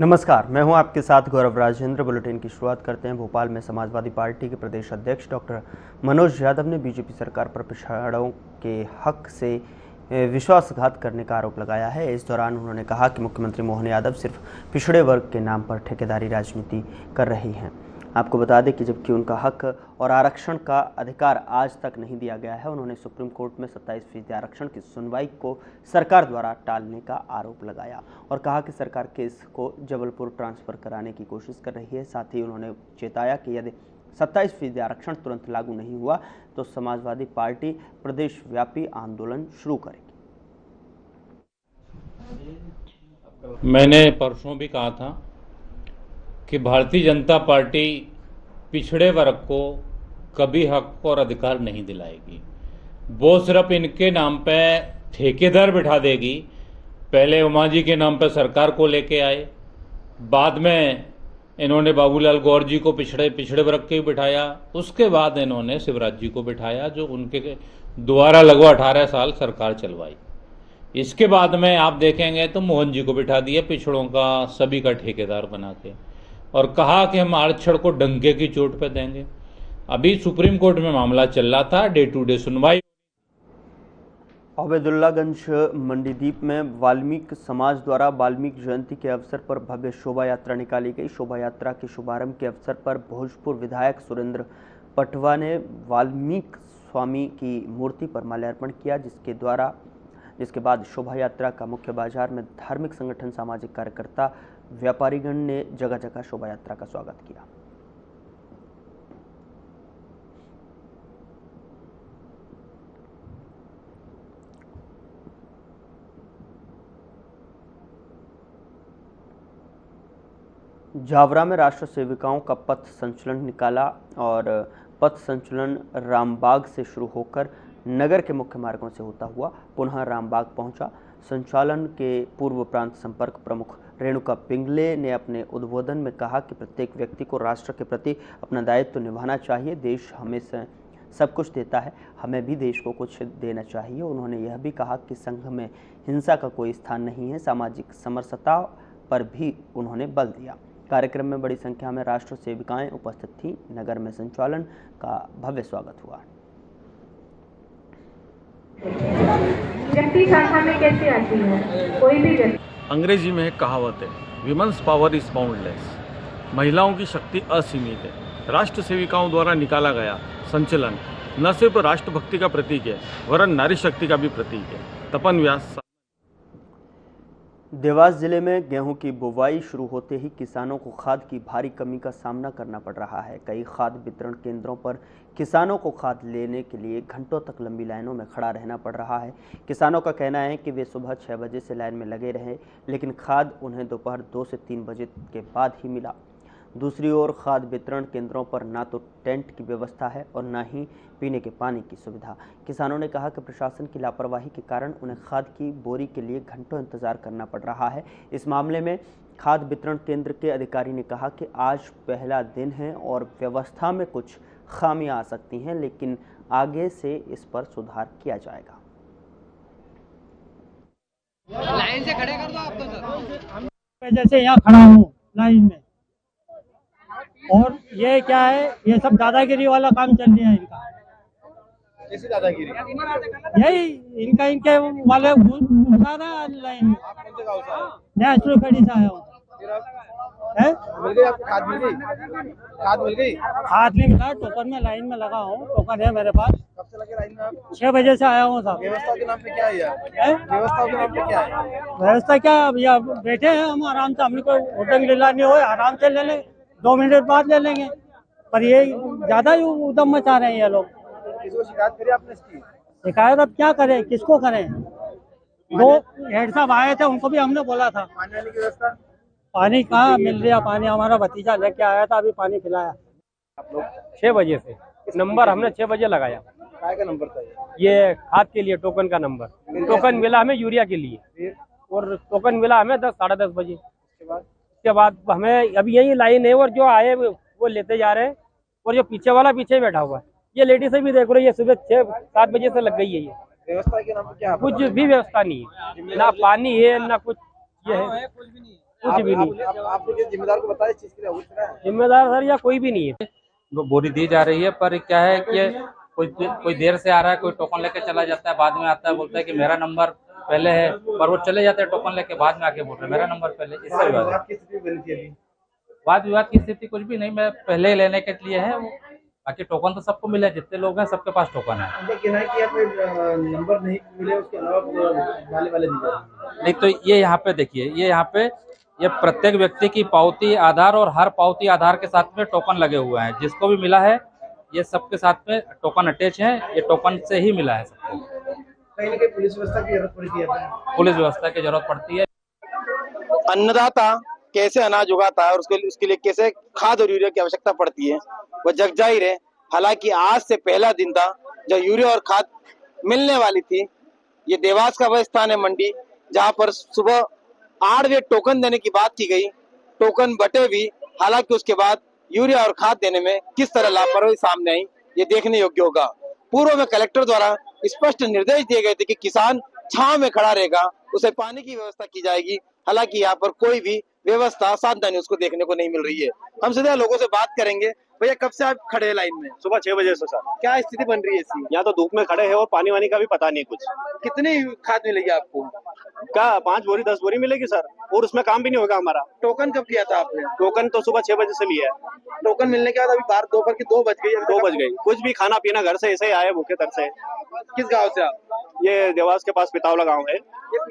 नमस्कार, मैं हूं आपके साथ गौरव राजेंद्र। बुलेटिन की शुरुआत करते हैं। भोपाल में समाजवादी पार्टी के प्रदेश अध्यक्ष डॉक्टर मनोज यादव ने बीजेपी सरकार पर पिछड़ों के हक से विश्वासघात करने का आरोप लगाया है। इस दौरान उन्होंने कहा कि मुख्यमंत्री मोहन यादव सिर्फ पिछड़े वर्ग के नाम पर ठेकेदारी राजनीति कर रही हैं। आपको बता दें कि जबकि उनका हक और आरक्षण का अधिकार आज तक नहीं दिया गया है, उन्होंने सुप्रीम कोर्ट में 27% आरक्षण की सुनवाई को सरकार द्वारा टालने का आरोप लगाया और कहा कि सरकार केस को जबलपुर ट्रांसफर कराने की कोशिश कर रही है। साथ ही उन्होंने चेताया कि यदि 27% आरक्षण तुरंत लागू नहीं हुआ तो समाजवादी पार्टी प्रदेश व्यापी आंदोलन शुरू करेगी। मैंने परसों भी कहा था कि भारतीय जनता पार्टी पिछड़े वर्ग को कभी हक और अधिकार नहीं दिलाएगी। वो सिर्फ इनके नाम पे ठेकेदार बिठा देगी। पहले उमा जी के नाम पे सरकार को लेके आए, बाद में इन्होंने बाबूलाल गौर जी को पिछड़े वर्ग के बिठाया, उसके बाद इन्होंने शिवराज जी को बिठाया जो उनके द्वारा लगभग 18 साल सरकार चलवाई। इसके बाद में आप देखेंगे तो मोहन जी को बिठा दिया पिछड़ों का सभी का ठेकेदार बना के, और कहा कि हम आरक्षण को डंके की चोट पे देंगे। अभी सुप्रीम कोर्ट में मामला चल रहा था, डे टू डे सुनवाई। अबेदुल्लागंज मंडीदीप में वाल्मीकि समाज द्वारा वाल्मीकि जयंती के अवसर पर भव्य शोभा यात्रा निकाली गई। शोभा यात्रा के शुभारंभ के अवसर पर भोजपुर विधायक सुरेंद्र पटवा ने वाल्मीकि स्वामी की मूर्ति पर माल्यार्पण किया, जिसके बाद शोभा यात्रा का मुख्य बाजार में धार्मिक संगठन, सामाजिक कार्यकर्ता, व्यापारीगण ने जगह जगह शोभा यात्रा का स्वागत किया। जावरा में राष्ट्र सेविकाओं का पथ संचलन निकाला और पथ संचलन रामबाग से शुरू होकर नगर के मुख्य मार्गों से होता हुआ पुनः रामबाग पहुंचा। संचालन के पूर्व प्रांत संपर्क प्रमुख रेणुका पिंगले ने अपने उद्बोधन में कहा कि प्रत्येक व्यक्ति को राष्ट्र के प्रति अपना दायित्व निभाना चाहिए। देश हमें सब कुछ देता है, हमें भी देश को कुछ देना चाहिए। उन्होंने यह भी कहा कि संघ में हिंसा का कोई स्थान नहीं है। सामाजिक समरसता पर भी उन्होंने बल दिया। कार्यक्रम में बड़ी संख्या में राष्ट्र सेविकाएं उपस्थित थीं। नगर में संचालन का भव्य स्वागत हुआ। व्यक्ति शाखा में कैसे आती है? कोई भी व्यक्ति। अंग्रेजी में एक कहावत है, विमेन्स पावर इज बाउंडलेस। महिलाओं की शक्ति असीमित है। राष्ट्र सेविकाओं द्वारा निकाला गया संचलन न सिर्फ राष्ट्रभक्ति का प्रतीक है वरन नारी शक्ति का भी प्रतीक है। तपन व्यास। देवास जिले में गेहूं की बुवाई शुरू होते ही किसानों को खाद की भारी कमी का सामना करना पड़ रहा है। कई खाद वितरण केंद्रों पर किसानों को खाद लेने के लिए घंटों तक लंबी लाइनों में खड़ा रहना पड़ रहा है। किसानों का कहना है कि वे सुबह 6 बजे से लाइन में लगे रहे, लेकिन खाद उन्हें दोपहर 2 से 3 बजे के बाद ही मिला। दूसरी ओर खाद वितरण केंद्रों पर ना तो टेंट की व्यवस्था है और ना ही पीने के पानी की सुविधा। किसानों ने कहा कि प्रशासन की लापरवाही के कारण उन्हें खाद की बोरी के लिए घंटों इंतजार करना पड़ रहा है। इस मामले में खाद वितरण केंद्र के अधिकारी ने कहा कि आज पहला दिन है और व्यवस्था में कुछ खामियां आ सकती हैं, लेकिन आगे से इस पर सुधार किया जाएगा। लाइन से खड़े कर दो आप तो सर। जैसे यहाँ खड़ा हूँ लाइन में, और ये क्या है, ये सब दादागिरी वाला काम चल रहा है इनका। कैसी दादागिरी? यही इनके वाले घुसा रहा है लाइन में। मैं खड़ी से आया हूँ। मिल गई आपको खाद? मिल गई खाद? मिल गई खाद नहीं मिला। टोकन में लाइन में लगा हूँ, टोकन है मेरे पास। कब से लगे लाइन में आप? 6 बजे से आया हूँ साहब। व्यवस्था के नाम पे क्या है? व्यवस्था के नाम पे क्या है? व्यवस्था क्या भैया, बैठे हैं हम आराम से, हमने कोई होटल लेना हो, आराम से ले लें, 2 मिनट बाद ले लेंगे। पर ये ज्यादा ही उद्यम मचा रहे हैं ये लोग। किसको शिकायत करी आपने इसकी? शिकायत अब क्या करें, किसको करें? 2 हेड साहब आए थे, उनको भी हमने बोला था। पानी वाली की व्यवस्था? पानी कहाँ मिल रहा? पानी हमारा भतीजा लेके आया था, अभी पानी पिलाया। आप लोग 6 बजे से नंबर हमने 6 बजे लगाया। काय का नंबर था ये खाद के लिए टोकन का नंबर। टोकन मिला हमें यूरिया के लिए, फिर और टोकन मिला हमें 10 साढ़े 10 बजे। बाद उसके बाद हमें अभी यही लाइन है, और जो आए वो लेते जा रहे हैं, और जो पीछे वाला पीछे बैठा हुआ है, ये लेडीज भी देख रही है। सुबह 6-7 बजे से लग गई है। ये व्यवस्था के नाम पे क्या? कुछ भी व्यवस्था नहीं है, ना पानी है ना कुछ ये है। कुछ भी नहीं। आपने किस जिम्मेदार को बताया इस चीज के लिए अवगत कराया? जिम्मेदार सर या कोई भी नहीं है। वो बोरी दी जा रही है, पर क्या है कि कोई देर से आ रहा है, कोई टोकन लेके चला जाता है, बाद में आता है बोलता है कि मेरा नंबर पहले है, पर वो चले जाते हैं टोकन लेके, बाद में आके बोल रहे हैं मेरा नंबर पहले। इससे विवाद की स्थिति बनी थी अभी? वाद विवाद की स्थिति कुछ भी नहीं, मैं पहले ही लेने के लिए है, बाकी टोकन तो सबको मिले, जितने लोग हैं सबके पास टोकन है। उनका कहना है कि यहाँ पे नंबर नहीं मिले, उसके अलावा वाले दी जा रही है। नहीं तो ये यहाँ पे देखिए, ये यहाँ पे ये प्रत्येक व्यक्ति की पावती आधार और हर पावती आधार के साथ में टोकन लगे हुए हैं, जिसको भी मिला है ये सबके साथ में टोकन अटैच है, ये टोकन से ही मिला है सबको। कहीं ना कहीं पुलिस व्यवस्था की जरूरत पड़ती है। पुलिस व्यवस्था की जरूरत पड़ती है। अन्नदाता कैसे अनाज उगाता है और उसके लिए कैसे खाद और यूरिया की आवश्यकता पड़ती है, वह जग जाहिर है। हालांकि आज से पहला दिन था जब यूरिया और खाद मिलने वाली थी। ये देवास का वह स्थान है मंडी जहां पर सुबह 8 बजे टोकन देने की बात की गई, टोकन बटे भी। हालांकि उसके बाद यूरिया और खाद देने में किस तरह लापरवाही सामने आई, ये देखने योग्य होगा। पूर्व में कलेक्टर द्वारा स्पष्ट निर्देश दिए गए थे कि किसान छांव में खड़ा रहेगा, उसे पानी की व्यवस्था की जाएगी। हालांकि यहाँ पर कोई भी व्यवस्था सावधानी उसको देखने को नहीं मिल रही है। हम सीधे लोगों से बात करेंगे। भैया कब से आप खड़े हैं लाइन में? सुबह 6 बजे से सर। क्या स्थिति बन रही है इसकी? यहाँ तो धूप में खड़े हैं और पानी वानी का भी पता नहीं कुछ। कितनी खाद मिलेगी आपको? क्या 5 बोरी 10 बोरी मिलेगी सर, और उसमें काम भी नहीं होगा हमारा। टोकन कब लिया था आपने? टोकन तो सुबह 6 बजे से लिया है। टोकन मिलने के बाद अभी बाहर दोपहर की 2 बज गई। 2 बज गई, कुछ भी खाना पीना घर से ऐसे ही आए भूखे तरसे। किस गाँव से आप? ये देवास के पास पितावला गाँव है।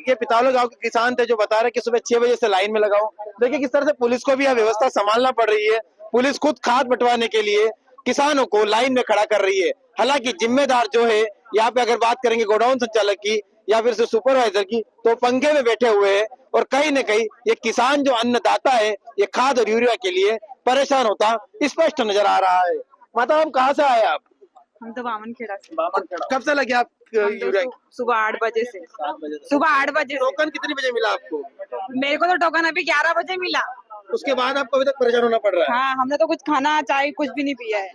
ये पितावला गांव के किसान थे जो बता रहे कि सुबह 6 बजे से लाइन में लगाओ। देखिए किस तरह से पुलिस को भी यह व्यवस्था संभालना पड़ रही है। पुलिस खुद खाद बंटवाने के लिए किसानों को लाइन में खड़ा कर रही है। हालांकि जिम्मेदार जो है यहाँ पे, अगर बात करेंगे गोडाउन संचालक की या फिर से सुपरवाइजर की, तो पंखे में बैठे हुए हैं और कहीं न कहीं ये किसान जो अन्नदाता है ये खाद और यूरिया के लिए परेशान होता स्पष्ट नजर आ रहा है। माता हम कहाँ से आए आप? हम तो बामनखेड़ा से। कब से लगे आप यूरिया? सुबह 8 बजे से। सुबह 8 बजे। टोकन कितने बजे मिला आपको? मेरे को तो टोकन अभी 11 बजे मिला। उसके बाद आपको अभी तक परेशान होना पड़ रहा है? हाँ, हमने तो कुछ खाना चाय कुछ भी नहीं पिया है।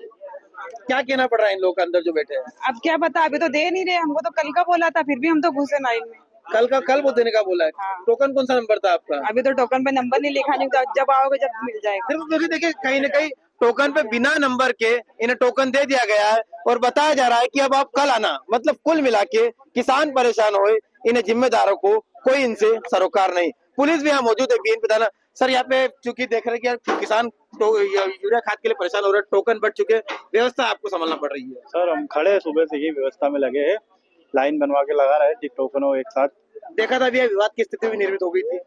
क्या कहना पड़ रहा है इन लोगों के अंदर जो बैठे हैं? अब क्या पता, अभी तो दे नहीं रहे। हमको तो कल का बोला था, फिर भी हम तो घुसे लाइन में। कल वो देने का बोला है। हाँ। टोकन कौन सा नंबर था आपका? अभी तो टोकन पे नंबर नहीं लिखा, नहीं, जब आओगे जब मिल जाएगा। क्योंकि देखिए कहीं न कहीं टोकन पे बिना नंबर के इन्हें टोकन दे दिया गया है और बताया जा रहा है कि अब आप कल आना। मतलब कुल मिला के किसान परेशान हुए, इन्हें जिम्मेदारों को कोई इनसे सरोकार नहीं। पुलिस भी यहाँ मौजूद है। बीएन पिताना सर, यहाँ पे चूंकि देख रहे हैं कि किसान यूरिया खाद के लिए परेशान हो रहे हैं, टोकन बढ़ चुके, व्यवस्था आपको संभालना पड़ रही है। सर हम खड़े सुबह से ही व्यवस्था में लगे हैं, लाइन बनवा के लगा रहे हैं टोकनों एक साथ। देखा था अभी विवाद की स्थिति भी निर्मित हो गई थी।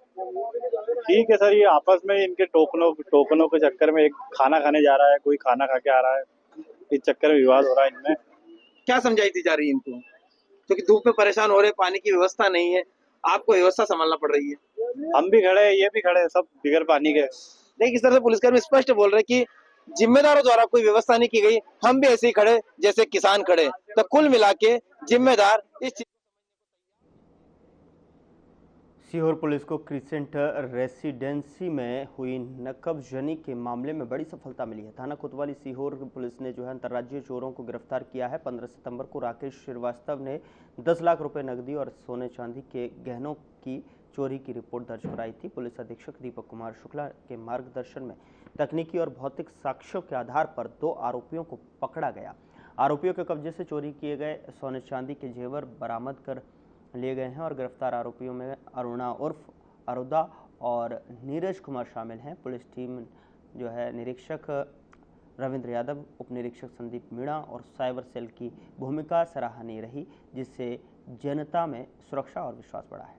ठीक है सर, ये आपस में इनके टोकनों के चक्कर में एक खाना खाने जा रहा है, कोई खाना खा के आ रहा है, इस चक्कर में विवाद हो रहा है इनमें। क्या समझाई दी जा रही है इनको? क्योंकि धूप में परेशान हो रहे, पानी की व्यवस्था नहीं है, आपको व्यवस्था संभालना पड़ रही है। हम भी खड़े हैं, ये भी खड़े हैं, सब बिगर पानी के। देखिए किस तरह से पुलिसकर्मी स्पष्ट बोल रहे कि जिम्मेदारों द्वारा कोई व्यवस्था नहीं की गई, हम भी ऐसे ही खड़े जैसे किसान खड़े। तो कुल मिला के जिम्मेदार इस सीहोर पुलिस को क्रिसेंट रेसिडेंसी में हुई नकबजनी के मामले में बड़ी सफलता मिली है। थाना कोतवाली सीहोर पुलिस ने जो है अंतर्राज्यीय चोरों को गिरफ्तार किया है। 15 सितंबर को राकेश श्रीवास्तव ने 10 लाख रुपए नकदी और सोने चांदी के गहनों की चोरी की रिपोर्ट दर्ज कराई थी। पुलिस अधीक्षक दीपक कुमार शुक्ला के मार्गदर्शन में तकनीकी और भौतिक साक्ष्यों के आधार पर 2 आरोपियों को पकड़ा गया। आरोपियों के कब्जे से चोरी किए गए सोने चांदी के जेवर बरामद कर लिए गए हैं और गिरफ्तार आरोपियों में अरुणा उर्फ अरुदा और नीरज कुमार शामिल हैं। पुलिस टीम जो है निरीक्षक रविंद्र यादव, उप निरीक्षक संदीप मीणा और साइबर सेल की भूमिका सराहनीय रही, जिससे जनता में सुरक्षा और विश्वास बढ़ा है।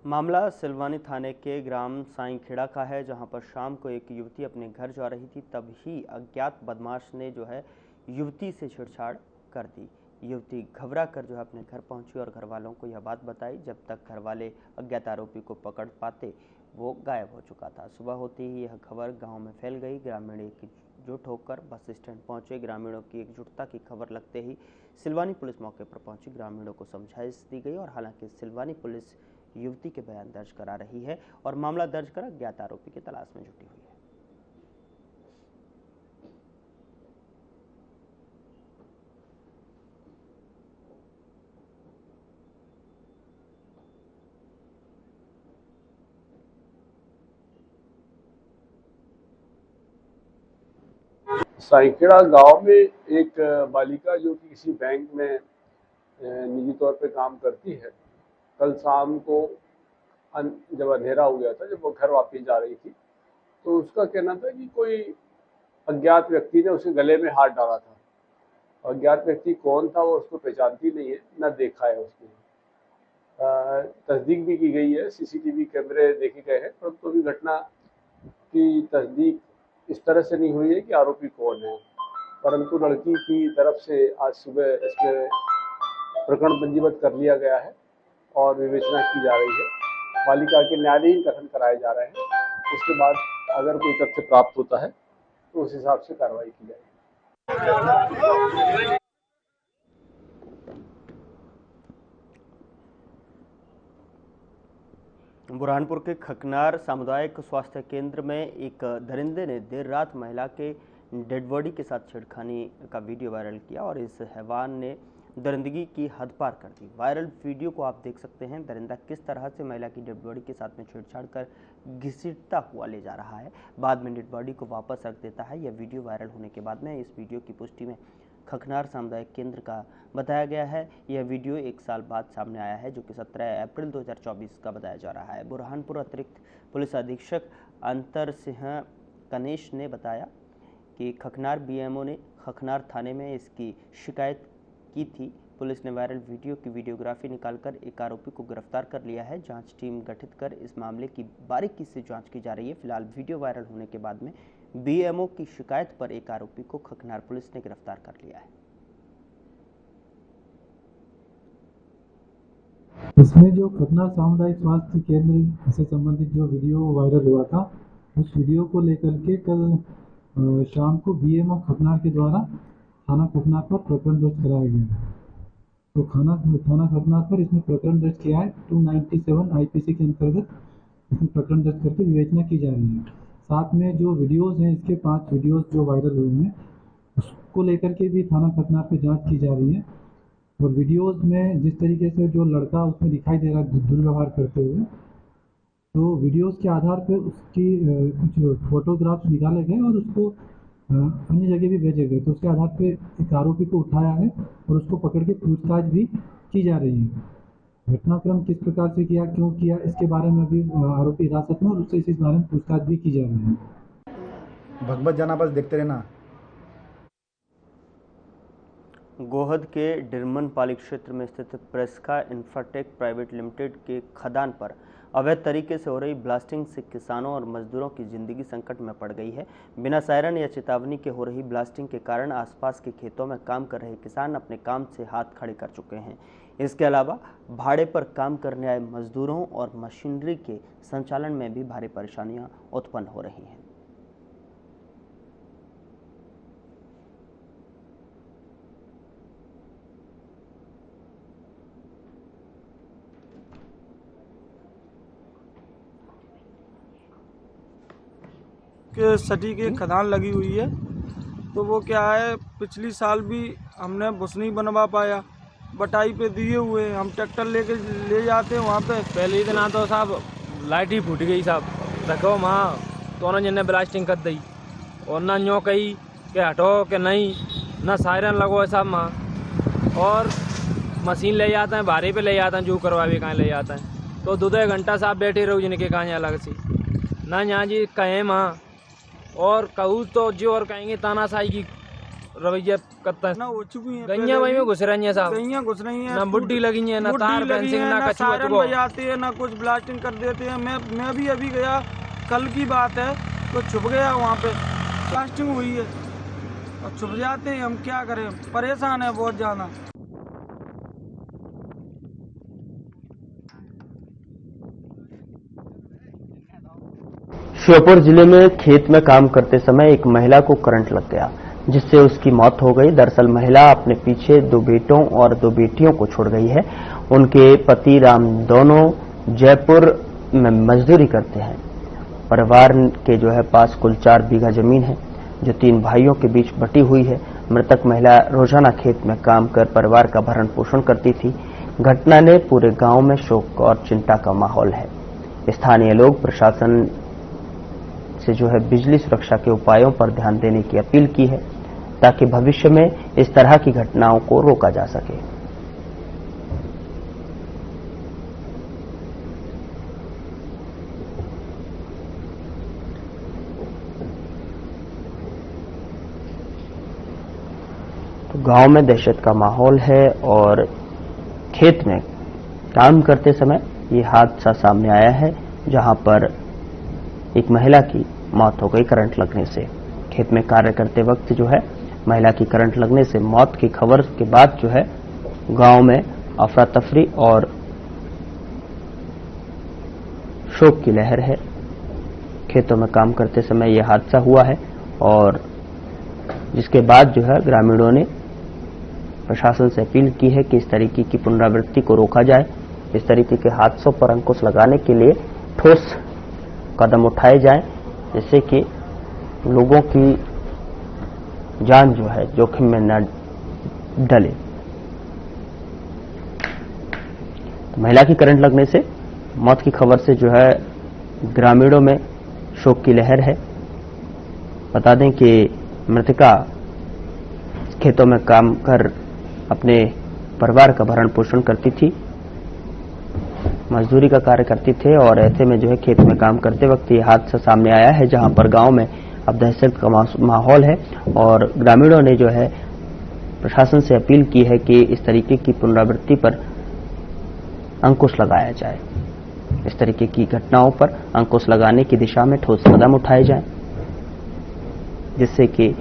मामला सिलवानी थाने के ग्राम साईंखेड़ा का है, जहां पर शाम को एक युवती अपने घर जा रही थी, तभी अज्ञात बदमाश ने जो है युवती से छेड़छाड़ कर दी। युवती घबरा कर जो है अपने घर पहुंची और घर वालों को यह बात बताई। जब तक घर वाले अज्ञात आरोपी को पकड़ पाते वो गायब हो चुका था। सुबह होते ही यह खबर गाँव में फैल गई। ग्रामीण एकजुट होकर बस स्टैंड पहुंचे। ग्रामीणों की एकजुटता की खबर लगते ही सिलवानी पुलिस मौके पर पहुंची। ग्रामीणों को समझाइश दी गई और हालांकि सिलवानी पुलिस युवती के बयान दर्ज करा रही है और मामला दर्ज कर अज्ञात आरोपी की तलाश में जुटी हुई है। साइखेड़ा गांव में एक बालिका जो कि किसी बैंक में निजी तौर पे काम करती है, कल शाम को जब अंधेरा हो गया था, जब वो घर वापस जा रही थी, तो उसका कहना था कि कोई अज्ञात व्यक्ति ने उसके गले में हाथ डाला था। अज्ञात व्यक्ति कौन था वो उसको पहचानती नहीं है, न देखा है उसने। तस्दीक भी की गई है, सीसीटीवी कैमरे देखे गए हैं, परंतु अभी घटना की तस्दीक इस तरह से नहीं हुई है कि आरोपी कौन है, परंतु लड़की की तरफ से आज सुबह इसमें प्रकरण पंजीबद्ध कर लिया गया है और विवेचना की जा रही है। बालिका के न्यायालयीन कथन कराए जा रहे हैं। उसके बाद अगर कोई तथ्य प्राप्त होता है तो उस हिसाब से कार्रवाई की जाएगी। बुरहानपुर के खकनार सामुदायिक स्वास्थ्य केंद्र में एक दरिंदे ने देर रात महिला के डेड बॉडी के साथ छेड़खानी का वीडियो वायरल किया और इस हैवान ने दरिंदगी की हद पार कर दी। वायरल वीडियो को आप देख सकते हैं। दरिंदा किस तरह से महिला की डेड बॉडी के साथ में छेड़छाड़ कर घसीटता हुआ ले जा रहा है, बाद में डेड बॉडी को वापस रख देता है। यह वीडियो वायरल होने के बाद में इस वीडियो की पुष्टि में खकनार सामुदायिक केंद्र का बताया गया है। यह वीडियो 1 साल बाद सामने आया है, जो कि 17 अप्रैल 2024 का बताया जा रहा है। बुरहानपुर अतिरिक्त पुलिस अधीक्षक अंतर सिंह कनेश ने बताया कि खकनार बीएमओ ने खकनार थाने में इसकी शिकायत की थी। पुलिस ने वायरल वीडियो की वीडियोग्राफी निकालकर एक आरोपी को गिरफ्तार कर लिया है। जांच टीम गठित कर इस मामले की बारीकी से जांच की जा रही है। फिलहाल वीडियो वायरल होने के बाद में बीएमओ की शिकायत पर एक आरोपी को खकनार पुलिस ने गिरफ्तार कर लिया है। इसमें जो खकनार सामुदायिक स्वास्थ्य केंद्र से संबंधित जो वीडियो वायरल हुआ था, उस वीडियो को लेकर के कल शाम को बीएमओ खकनार के द्वारा थाना खकनार पर प्रकरण दर्ज कराया गया। तो थाना खकनार पर इसमें प्रकरण दर्ज किया है। 297 आईपीसी के अंतर्गत इसमें प्रकरण दर्ज करके विवेचना की जा रही है। साथ में जो वीडियोस हैं, इसके 5 वीडियोस जो वायरल हुए हैं, उसको लेकर के भी थाना खकनार पे जांच की जा रही है। और वीडियोस में जिस तरीके से जो लड़का उसमें दिखाई दे रहा है दुर्व्यवहार करते हुए, तो वीडियोस के आधार पर उसकी कुछ फोटोग्राफ्स निकाले गए और उसको अन्य जगह भी भेजे गए। तो उसके आधार पे एक आरोपी को उठाया है और उसको पकड़ के पूछताछ भी की जा रही है। घटनाक्रम किस प्रकार से किया, क्यों किया, इसके बारे में अभी आरोपी हिरासत में और उससे इस बारे में पूछताछ भी की जा रही है। भगवत जाना, बस देखते रहना। गोहद के डिरमनपाली क्षेत्र में स्थित प्रेस्का इंफ्राटेक प्राइवेट लिमिटेड के खदान पर अवैध तरीके से हो रही ब्लास्टिंग से किसानों और मजदूरों की जिंदगी संकट में पड़ गई है। बिना सायरन या चेतावनी के हो रही ब्लास्टिंग के कारण आसपास के खेतों में काम कर रहे किसान अपने काम से हाथ खड़े कर चुके हैं। इसके अलावा भाड़े पर काम करने आए मजदूरों और मशीनरी के संचालन में भी भारी परेशानियां उत्पन्न हो रही हैं। के सटीक एक खदान लगी हुई है, तो वो क्या है, पिछली साल भी हमने बुस नहीं बनवा पाया, बटाई पे दिए हुए। हम ट्रैक्टर लेके ले जाते हैं वहाँ पे। पहले इतना तो साहब लाइट ही फूट गई साहब, रखो वहाँ दोनों जने ब्लास्टिंग कर दी और ना यूँ कही कि हटो कि नहीं, ना सायरन लगो है साहब वहाँ। और मशीन ले जाते हैं, भारे पे ले जाते हैं, जो करवावे कहाँ ले जाते हैं, तो 2 घंटा साहब बैठे रहो जिनके कहाँ अलग से ना यहाँ जी कहें वहाँ और कहूँ तो जो और कहेंगे तानाशाही की रवैया करता है ना। हो चुकी है गैया वही में घुस रही है साहब, गैया घुस रही है, ना बुड्ढी लगी है, ना तार फेंसिंग, ना कछु बजाते हैं, ना कुछ ब्लास्टिंग कर देते हैं। मैं भी अभी गया, कल की बात है, तो छुप गया वहाँ पे, ब्लास्टिंग हुई है और छुप जाते हैं। हम क्या करें, परेशान है बहुत ज्यादा। श्योपुर जिले में खेत में काम करते समय एक महिला को करंट लग गया, जिससे उसकी मौत हो गई। दरअसल महिला अपने पीछे 2 बेटों और 2 बेटियों को छोड़ गई है। उनके पति राम दोनों जयपुर में मजदूरी करते हैं। परिवार के जो है पास कुल 4 बीघा जमीन है जो 3 भाइयों के बीच बटी हुई है। मृतक महिला रोजाना खेत में काम कर परिवार का भरण पोषण करती थी। घटना ने पूरे गांव में शोक और चिंता का माहौल है। स्थानीय लोग प्रशासन से जो है बिजली सुरक्षा के उपायों पर ध्यान देने की अपील की है ताकि भविष्य में इस तरह की घटनाओं को रोका जा सके। तो गांव में दहशत का माहौल है और खेत में काम करते समय ये हादसा सामने आया है जहां पर एक महिला की मौत हो गई करंट लगने से। खेत में कार्य करते वक्त जो है महिला की करंट लगने से मौत की खबर के बाद जो है गांव में अफरा तफरी और शोक की लहर है। खेतों में काम करते समय यह हादसा हुआ है और जिसके बाद जो है ग्रामीणों ने प्रशासन से अपील की है कि इस तरीके की पुनरावृत्ति को रोका जाए। इस तरीके के हादसों पर अंकुश लगाने के लिए ठोस कदम उठाए जाएं जिससे कि लोगों की जान जो है जोखिम में न डले। तो महिला की करंट लगने से मौत की खबर से जो है ग्रामीणों में शोक की लहर है। बता दें कि मृतका खेतों में काम कर अपने परिवार का भरण पोषण करती थी, मजदूरी का कार्य करती थे और ऐसे में जो है खेत में काम करते वक्त ये हादसा सामने आया है जहां पर गांव में अब दहशत का माहौल है और ग्रामीणों ने जो है प्रशासन से अपील की है कि इस तरीके की पुनरावृत्ति पर अंकुश लगाया जाए। इस तरीके की घटनाओं पर अंकुश लगाने की दिशा में ठोस कदम उठाए जाएं जिससे कि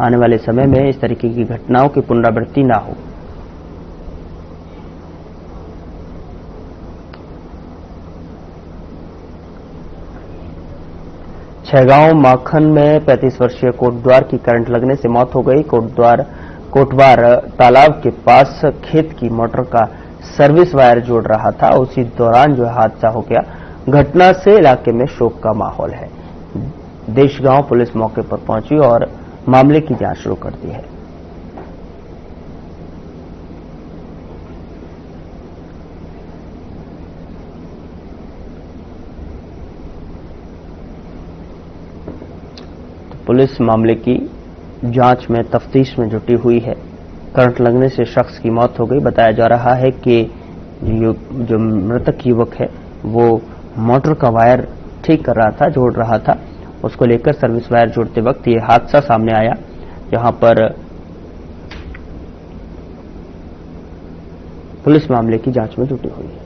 आने वाले समय में इस तरीके की घटनाओं की पुनरावृत्ति ना हो। छैगांव माखन में 35 वर्षीय कोटद्वार की करंट लगने से मौत हो गई। कोटवार तालाब के पास खेत की मोटर का सर्विस वायर जोड़ रहा था, उसी दौरान जो हादसा हो गया। घटना से इलाके में शोक का माहौल है। देशगांव पुलिस मौके पर पहुंची और मामले की जांच शुरू कर दी है। पुलिस मामले की जांच में तफ्तीश में जुटी हुई है। करंट लगने से शख्स की मौत हो गई। बताया जा रहा है कि जो मृतक युवक है वो मोटर का वायर ठीक कर रहा था, जोड़ रहा था। उसको लेकर सर्विस वायर जोड़ते वक्त ये हादसा सामने आया जहां पर पुलिस मामले की जांच में जुटी हुई है।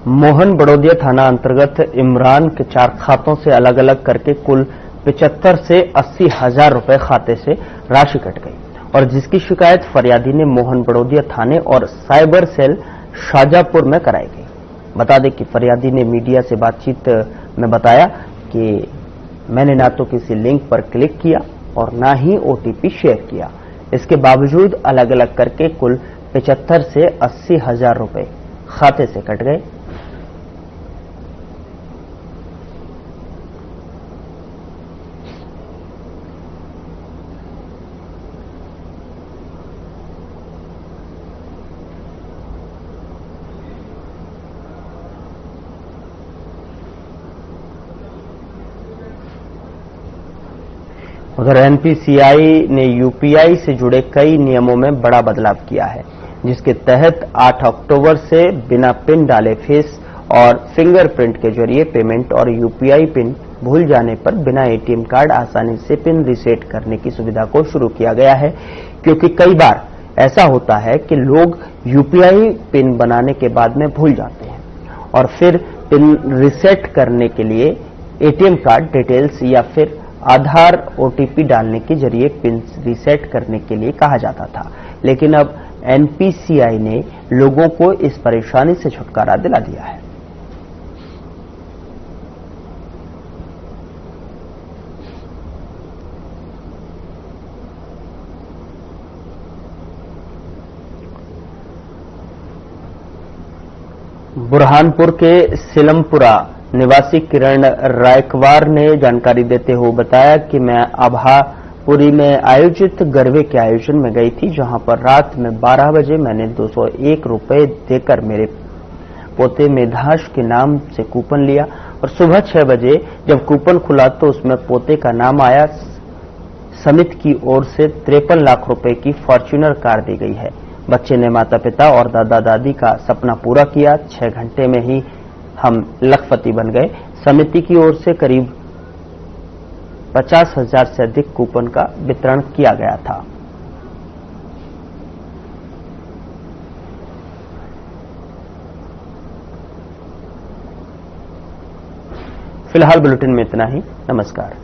मोहन बड़ौदिया थाना अंतर्गत इमरान के 4 खातों से अलग अलग करके कुल 75 से 80 हजार रुपए खाते से राशि कट गई और जिसकी शिकायत फरियादी ने मोहन बड़ौदिया थाने और साइबर सेल शाजापुर में कराई गई। बता दें कि फरियादी ने मीडिया से बातचीत में बताया कि मैंने ना तो किसी लिंक पर क्लिक किया और ना ही ओटीपी शेयर किया। इसके बावजूद अलग अलग करके कुल 75 से 80 हजार रुपए खाते से कट गए। उधर एनपीसीआई ने यूपीआई से जुड़े कई नियमों में बड़ा बदलाव किया है जिसके तहत 8 अक्टूबर से बिना पिन डाले फेस और फिंगरप्रिंट के जरिए पेमेंट और यूपीआई पिन भूल जाने पर बिना एटीएम कार्ड आसानी से पिन रीसेट करने की सुविधा को शुरू किया गया है। क्योंकि कई बार ऐसा होता है कि लोग यूपीआई पिन बनाने के बाद में भूल जाते हैं और फिर पिन रीसेट करने के लिए एटीएम कार्ड डिटेल्स या फिर आधार ओटीपी डालने के जरिए पिन रीसेट करने के लिए कहा जाता था। लेकिन अब एनपीसीआई ने लोगों को इस परेशानी से छुटकारा दिला दिया है। बुरहानपुर के सिलमपुरा निवासी किरण रायकवार ने जानकारी देते हुए बताया कि मैं आभापुरी में आयोजित गरबे के आयोजन में गई थी, जहां पर रात में 12 बजे मैंने 201 रुपए देकर मेरे पोते मेधाश के नाम से कूपन लिया और सुबह 6 बजे जब कूपन खुला तो उसमें पोते का नाम आया। समिति की ओर से 53 लाख रुपए की फॉर्च्यूनर कार दी गई है। बच्चे ने माता पिता और दादा दादी का सपना पूरा किया। 6 घंटे में ही हम लखपति बन गए। समिति की ओर से करीब 50,000 से अधिक कूपन का वितरण किया गया था। फिलहाल बुलेटिन में इतना ही। नमस्कार।